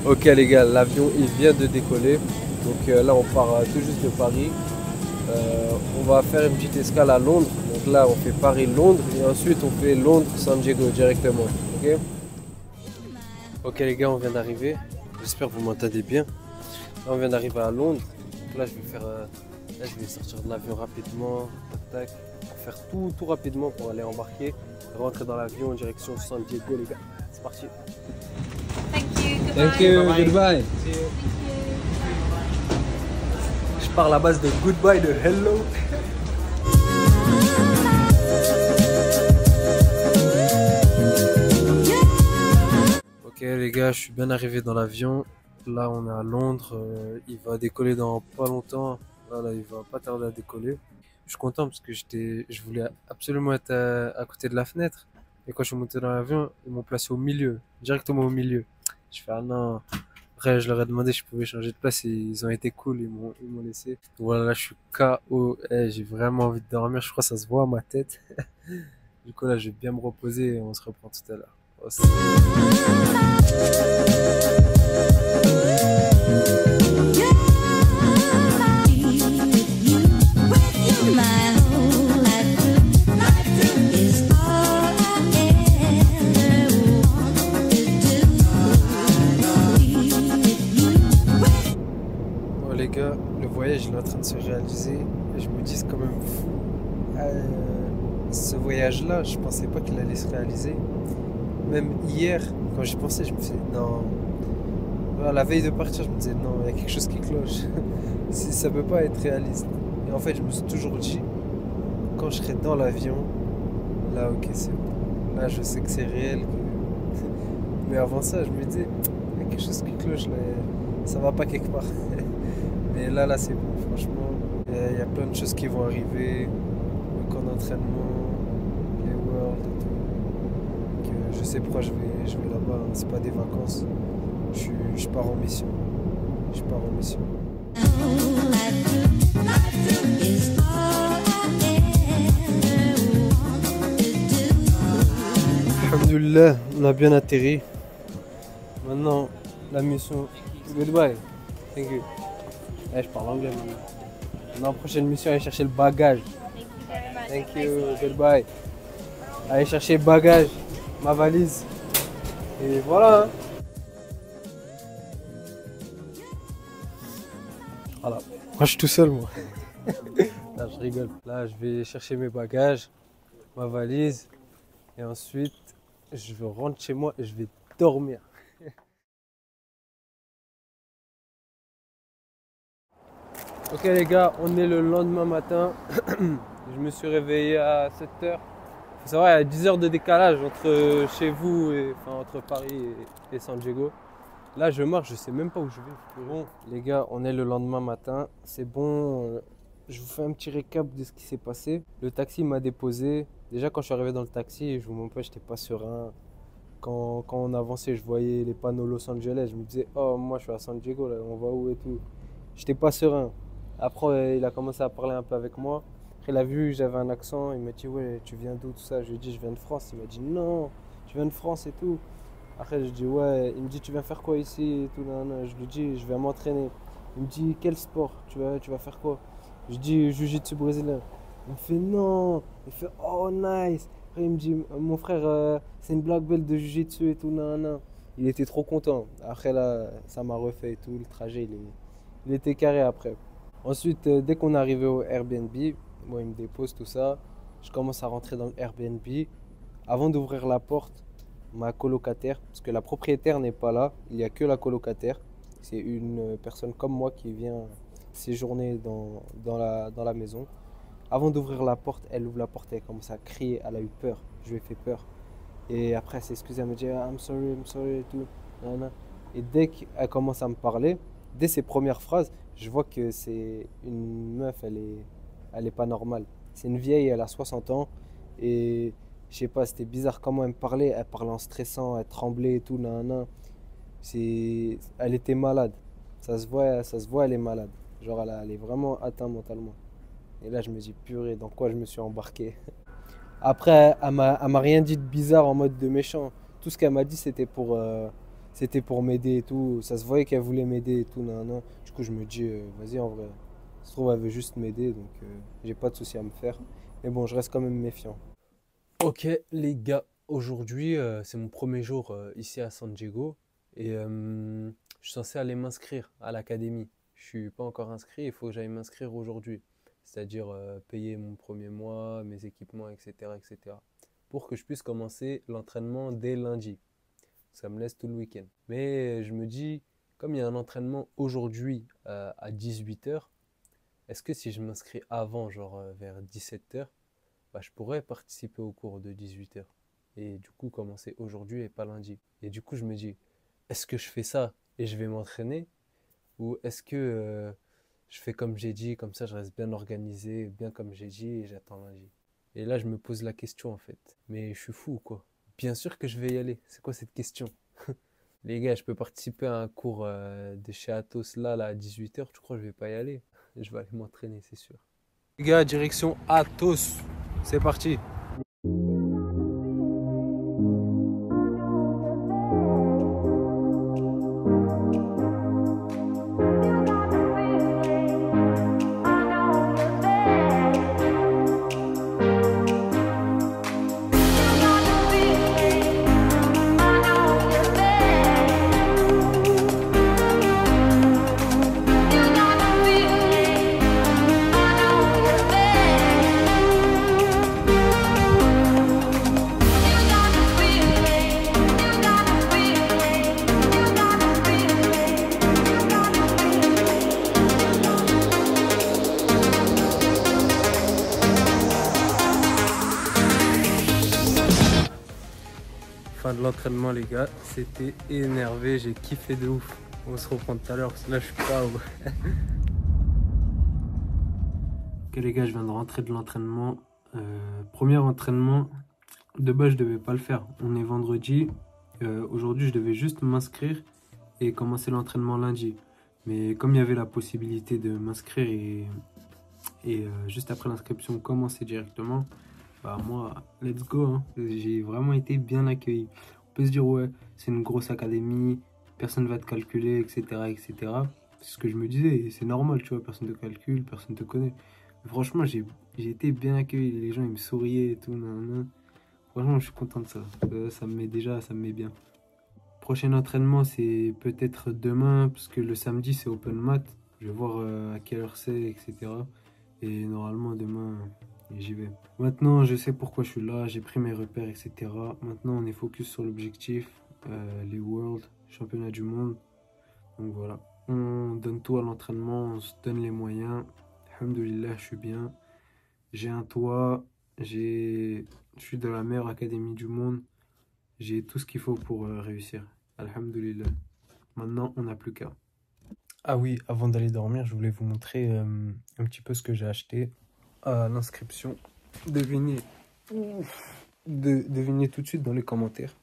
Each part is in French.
Ok les gars, l'avion il vient de décoller. Donc là on part tout juste de Paris. On va faire une petite escale à Londres. Donc là on fait Paris-Londres et ensuite on fait Londres-San Diego directement. Ok. Ok les gars, on vient d'arriver. J'espère que vous m'entendez bien. Là on vient d'arriver à Londres. Donc là je vais faire, là je vais sortir de l'avion rapidement. Tac tac. Pour faire tout rapidement pour aller embarquer. Rentrer dans l'avion en direction San Diego les gars. C'est parti. Thank you, Bye bye. goodbye. Je parle à base de goodbye, de hello. Ok les gars, je suis bien arrivé dans l'avion. Là on est à Londres, il va décoller dans pas longtemps. Là il va pas tarder à décoller. Je suis content parce que je voulais absolument être à côté de la fenêtre. Et quand je suis monté dans l'avion, ils m'ont placé au milieu, directement au milieu. Je fais ah non. Après, je leur ai demandé si je pouvais changer de place et ils ont été cool, ils m'ont laissé. Voilà, là, je suis KO. J'ai vraiment envie de dormir. Je crois que ça se voit à ma tête. Du coup, là, je vais bien me reposer et on se reprend tout à l'heure. Oh, Bon, les gars, le voyage il est en train de se réaliser et je me dis c'est quand même fou. Ce voyage-là, je pensais pas qu'il allait se réaliser. Même hier, quand j'y pensais, je me disais non. Voilà, la veille de partir, je me disais non, il y a quelque chose qui cloche. Ça peut pas être réaliste. Et en fait, je me suis toujours dit, quand je serai dans l'avion, là, ok, c'est bon. Là, je sais que c'est réel. Mais avant ça, je me disais, il y a quelque chose qui cloche, là, ça va pas quelque part. Mais là, c'est bon, franchement. Il y a plein de choses qui vont arriver. Le camp d'entraînement, les Worlds et tout. Donc, je sais pourquoi je vais là-bas. Hein. C'est pas des vacances. Je pars en mission. Je pars en mission. Alhamdoulilah, on a bien atterri. Maintenant, la mission. Goodbye. Thank you. Je parle anglais maintenant. Maintenant, prochaine mission, aller chercher le bagage. Thank you. Goodbye. Aller chercher le bagage, ma valise. Et voilà. Hein. Voilà. Moi, je suis tout seul, moi. Là, je rigole. Là, je vais chercher mes bagages, ma valise. Et ensuite, je rentre chez moi et je vais dormir. Ok les gars, on est le lendemain matin. Je me suis réveillé à 7h. Faut savoir, il y a 10 heures de décalage entre chez vous et entre Paris et San Diego. Là, je marche, je sais même pas où je vais. Bon, les gars, on est le lendemain matin. C'est bon. Je vous fais un petit récap de ce qui s'est passé. Le taxi m'a déposé. Déjà, quand je suis arrivé dans le taxi, je vous montre pas, j'étais pas serein. Quand on avançait, je voyais les panneaux Los Angeles. Je me disais, oh, moi, je suis à San Diego, là, on va où et tout. J'étais pas serein. Après, il a commencé à parler un peu avec moi. Après, il a vu que j'avais un accent. Il m'a dit, ouais, tu viens d'où, tout ça. Je lui ai dit, je viens de France. Il m'a dit, non, tu viens de France et tout. Après, je dis, ouais. Il me dit, tu viens faire quoi ici et tout. Nan, nan. Je lui dis, je viens m'entraîner. Il me dit, quel sport? Tu vas faire quoi? Je dis, jiu-jitsu brésilien. Il me fait, non. Il fait, oh, nice. Après, il me dit, mon frère, c'est une black belt de jiu-jitsu et tout. Nan, nan. Il était trop content. Après, là, ça m'a refait et tout. Le trajet, il était carré après. Ensuite, dès qu'on est arrivé au Airbnb, moi, il me dépose tout ça. Je commence à rentrer dans le Airbnb. Avant d'ouvrir la porte, ma colocataire, parce que la propriétaire n'est pas là, il n'y a que la colocataire. C'est une personne comme moi qui vient séjourner dans la maison. Avant d'ouvrir la porte, elle ouvre la porte et elle commence à crier. Elle a eu peur. Je lui ai fait peur. Et après, elle s'est excusée. Elle me dit I'm sorry et tout. Nanana. Et dès qu'elle commence à me parler, dès ses premières phrases, je vois que c'est une meuf, elle est pas normale. C'est une vieille, elle a 60 ans. Et je sais pas, c'était bizarre comment elle me parlait. Elle parlait en stressant, elle tremblait et tout. Nanana. Elle était malade. Ça se voit, elle est malade. Genre, elle est vraiment atteinte mentalement. Et là, je me dis, purée, dans quoi je me suis embarqué? Après, elle m'a rien dit de bizarre en mode de méchant. Tout ce qu'elle m'a dit, c'était pour m'aider et tout. Ça se voyait qu'elle voulait m'aider et tout, nan, nan. Du coup, je me dis, vas-y, en vrai, ça se trouve, elle veut juste m'aider, donc j'ai pas de souci à me faire. Mais bon, je reste quand même méfiant. Ok, les gars, aujourd'hui, c'est mon premier jour ici à San Diego et je suis censé aller m'inscrire à l'académie. Je suis pas encore inscrit, il faut que j'aille m'inscrire aujourd'hui. C'est-à-dire payer mon premier mois, mes équipements, etc., etc. Pour que je puisse commencer l'entraînement dès lundi. Ça me laisse tout le week-end. Mais je me dis, comme il y a un entraînement aujourd'hui à 18h, est-ce que si je m'inscris avant, genre vers 17h, bah, je pourrais participer au cours de 18h et du coup commencer aujourd'hui et pas lundi. Et du coup, je me dis, est-ce que je fais ça et je vais m'entraîner ou est-ce que je fais comme j'ai dit, comme ça je reste bien organisé, bien comme j'ai dit et j'attends lundi. Et là, je me pose la question en fait. Mais je suis fou ou quoi? Bien sûr que je vais y aller. C'est quoi cette question? Les gars, je peux participer à un cours de chez Athos là à 18h. Tu crois que je vais pas y aller? Je vais aller m'entraîner, c'est sûr. Les gars, direction Athos. C'est parti. Fin de l'entraînement les gars, c'était énervé, j'ai kiffé de ouf. On se reprend tout à l'heure parce que là je suis pas au... Ok les gars, je viens de rentrer de l'entraînement. Premier entraînement, de base je devais pas le faire. On est vendredi, aujourd'hui je devais juste m'inscrire et commencer l'entraînement lundi. Mais comme il y avait la possibilité de m'inscrire et juste après l'inscription commencer directement, bah moi, let's go, hein. J'ai vraiment été bien accueilli. On peut se dire, ouais, c'est une grosse académie, personne ne va te calculer, etc., etc. C'est ce que je me disais, c'est normal, tu vois, personne ne te calcule, personne ne te connaît. Mais franchement, j'ai été bien accueilli, les gens, ils me souriaient et tout, nan. Franchement, je suis content de ça. Ça me met déjà, ça me met bien. Prochain entraînement, c'est peut-être demain, parce que le samedi, c'est open mat. Je vais voir à quelle heure c'est, etc. Et normalement, demain... Et j'y vais. Maintenant, je sais pourquoi je suis là, j'ai pris mes repères, etc. Maintenant, on est focus sur l'objectif, les Worlds, championnat du monde. Donc voilà, on donne tout à l'entraînement, on se donne les moyens. Alhamdoulilah, je suis bien. J'ai un toit, je suis dans la meilleure académie du monde. J'ai tout ce qu'il faut pour réussir. Alhamdoulilah. Maintenant, on n'a plus qu'à. Ah oui, avant d'aller dormir, je voulais vous montrer un petit peu ce que j'ai acheté à l'inscription. Devinez tout de suite dans les commentaires.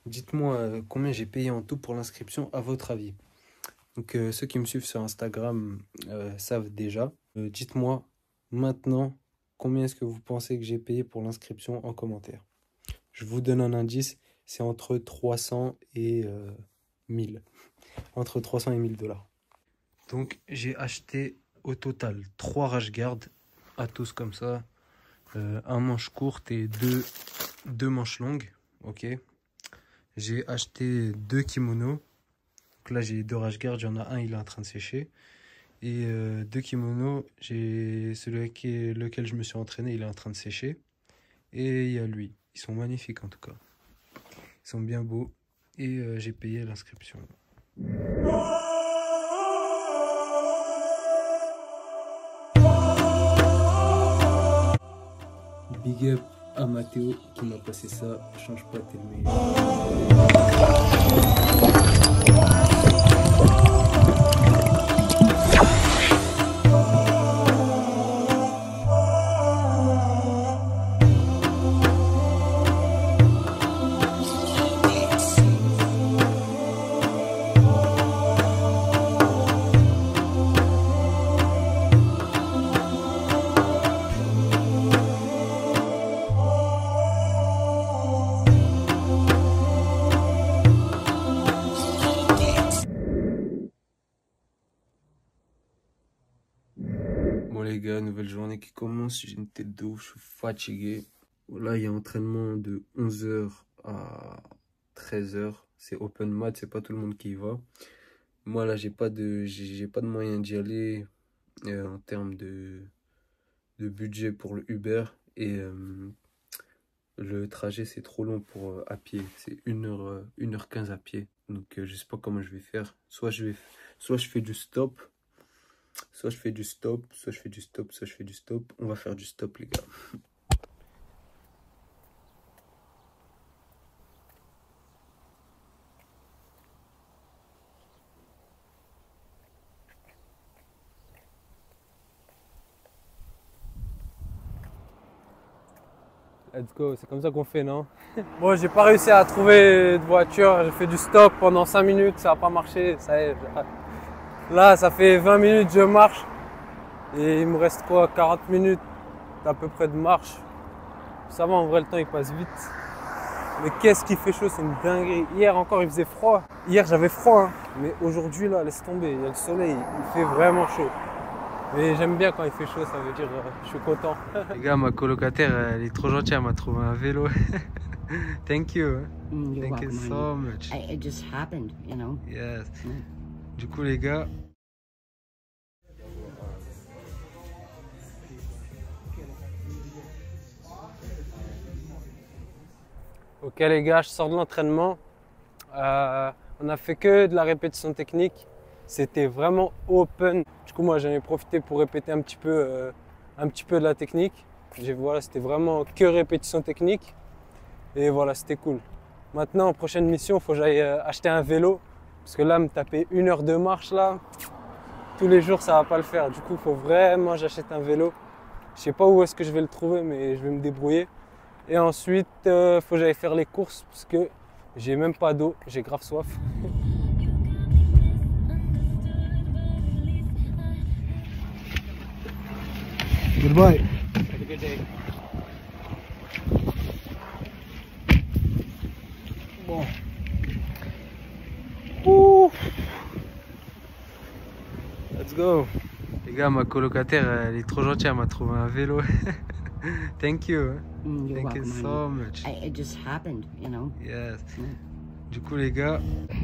Dites-moi combien j'ai payé en tout pour l'inscription à votre avis. Donc ceux qui me suivent sur Instagram savent déjà. Dites-moi maintenant combien est-ce que vous pensez que j'ai payé pour l'inscription en commentaire. Je vous donne un indice, c'est entre 300 et 1000. Entre 300 et 1000 $. Donc j'ai acheté au total 3 rash guards à tous comme ça, un manche courte et deux manches longues. Ok, j'ai acheté 2 kimonos. Donc là j'ai 2 rash guards, il y en a un, il est en train de sécher, et 2 kimonos, j'ai lequel je me suis entraîné, il est en train de sécher, et il y a lui. Ils sont magnifiques en tout cas, ils sont bien beaux, et j'ai payé l'inscription. Big up à Mathéo qui m'a passé ça, change pas, t'es le meilleur. journée qui commence, j'ai une tête de ouf, je suis fatigué. Là, il y a entraînement de 11h à 13h. C'est open mat, c'est pas tout le monde qui y va. Moi, là, j'ai pas de moyen d'y aller en termes de budget pour le Uber. Et le trajet, c'est trop long pour à pied. C'est 1h15 à pied. Donc, je sais pas comment je vais faire. Soit je fais du stop. Soit je fais du stop, soit je fais du stop, soit je fais du stop. On va faire du stop, les gars. Let's go, c'est comme ça qu'on fait, non? Bon, j'ai pas réussi à trouver de voiture. J'ai fait du stop pendant 5 minutes, ça a pas marché. Ça y est, là, ça fait 20 minutes, je marche. Et il me reste quoi, 40 minutes à peu près de marche. Ça va, en vrai, le temps il passe vite. Mais qu'est-ce qu'il fait chaud, c'est une dinguerie. Hier encore, il faisait froid. Hier, j'avais froid, hein. Mais aujourd'hui, là, laisse tomber. Il y a le soleil, il fait vraiment chaud. Mais j'aime bien quand il fait chaud, ça veut dire je suis content. Les gars, ma colocataire, elle est trop gentille, elle m'a trouvé un vélo. Thank you. Thank you so much. It just happened, you know. Yes. Du coup, les gars. Ok les gars, je sors de l'entraînement. On a fait que de la répétition technique. C'était vraiment open. Du coup, moi, j'en ai profité pour répéter un petit peu de la technique. Voilà, c'était vraiment que répétition technique. Et voilà, c'était cool. Maintenant, prochaine mission, il faut que j'aille acheter un vélo. Parce que là, me taper 1 heure de marche, là, tous les jours, ça va pas le faire. Du coup, il faut vraiment que j'achète un vélo. Je sais pas où est-ce que je vais le trouver, mais je vais me débrouiller. Et ensuite, il faut que j'aille faire les courses parce que j'ai même pas d'eau, j'ai grave soif. Goodbye. Have a good day. Bon. Ouh. Let's go. Les gars, ma colocataire, elle est trop gentille, elle m'a trouvé un vélo. Thank you. Thank you so much. It just happened, you know. Yes. Du coup, les gars,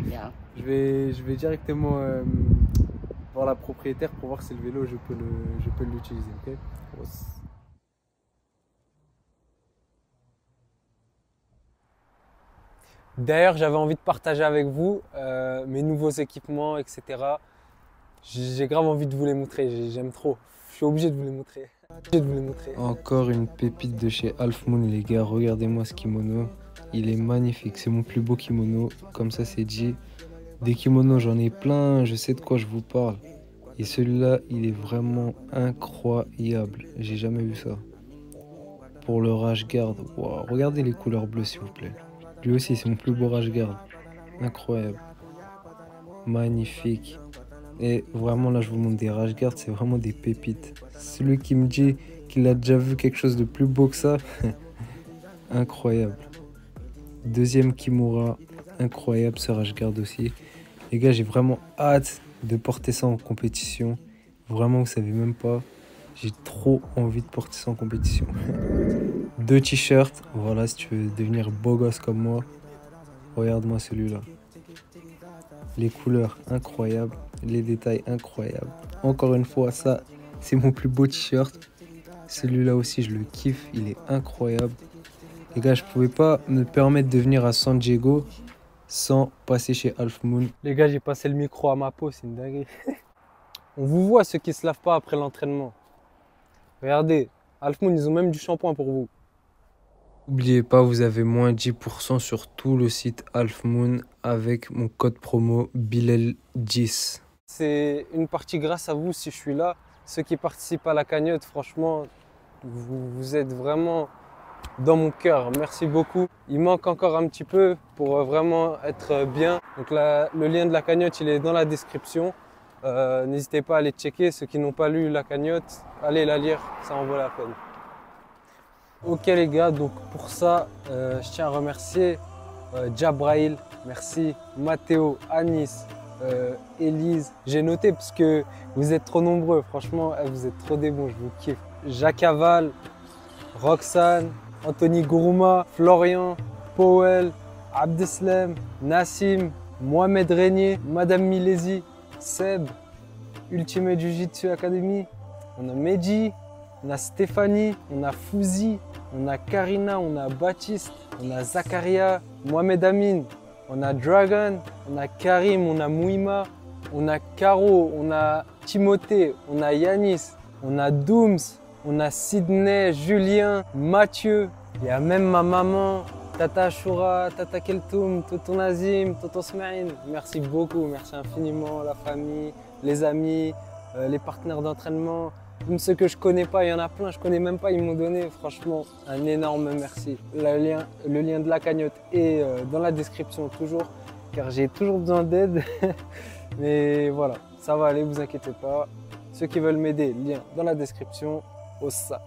Yeah. je vais directement voir la propriétaire pour voir si le vélo je peux l'utiliser. Ok. D'ailleurs, j'avais envie de partager avec vous mes nouveaux équipements, etc. J'ai grave envie de vous les montrer. J'aime trop. Je suis obligé de vous les montrer. Encore une pépite de chez Half Moon, les gars. Regardez-moi ce kimono. Il est magnifique. C'est mon plus beau kimono. Comme ça, c'est dit. Des kimonos, j'en ai plein. Je sais de quoi je vous parle. Et celui-là, il est vraiment incroyable. J'ai jamais vu ça. Pour le Rash Guard. Wow. Regardez les couleurs bleues, s'il vous plaît. Lui aussi, c'est mon plus beau Rash Guard. Incroyable. Magnifique. Et vraiment, là, je vous montre des Rash Guard. C'est vraiment des pépites. Celui qui me dit qu'il a déjà vu quelque chose de plus beau que ça. Incroyable. Deuxième Kimura. Incroyable, ce Rash Guard aussi. Les gars, j'ai vraiment hâte de porter ça en compétition. Vraiment, vous savez même pas. J'ai trop envie de porter ça en compétition. 2 t-shirts. Voilà, si tu veux devenir beau gosse comme moi. Regarde-moi celui-là. Les couleurs incroyables. Les détails incroyables. Encore une fois, ça, c'est mon plus beau t-shirt. Celui-là aussi, je le kiffe. Il est incroyable. Les gars, je pouvais pas me permettre de venir à San Diego sans passer chez Half Moon. Les gars, j'ai passé le micro à ma peau, c'est une dinguerie. On vous voit ceux qui se lavent pas après l'entraînement. Regardez, Half Moon, ils ont même du shampoing pour vous. N'oubliez pas, vous avez moins 10% sur tout le site Half Moon avec mon code promo Bilal10. C'est une partie grâce à vous si je suis là. Ceux qui participent à la cagnotte, franchement, vous êtes vraiment dans mon cœur. Merci beaucoup. Il manque encore un petit peu pour vraiment être bien. Donc le lien de la cagnotte, il est dans la description. N'hésitez pas à aller checker. Ceux qui n'ont pas lu la cagnotte, allez la lire, ça en vaut la peine. Ok les gars, donc pour ça, je tiens à remercier Jabrail, merci, Mathéo, Anis, Elise. J'ai noté parce que vous êtes trop nombreux, franchement, vous êtes trop des bons, je vous kiffe. Jacques Aval, Roxane, Anthony Gourouma, Florian, Powell, Abdeslam, Nassim, Mohamed Régnier, Madame Milesi, Seb, Ultimate Jiu-Jitsu Academy, on a Mehdi, on a Stéphanie, on a Fouzi, on a Karina, on a Baptiste, on a Zakaria, Mohamed Amin, on a Dragon, on a Karim, on a Mouima, on a Caro, on a Timothée, on a Yanis, on a Dooms, on a Sydney, Julien, Mathieu, il y a même ma maman, Tata Ashura, Tata Keltoum, Tonton Nazim, Tonton Smaïn. Merci beaucoup, merci infiniment, la famille, les amis, les partenaires d'entraînement. Même ceux que je connais pas, il y en a plein, je connais même pas, ils m'ont donné franchement un énorme merci. Le lien de la cagnotte est dans la description toujours, car j'ai toujours besoin d'aide. Mais voilà, ça va aller, vous inquiétez pas. Ceux qui veulent m'aider, lien dans la description. Ossa.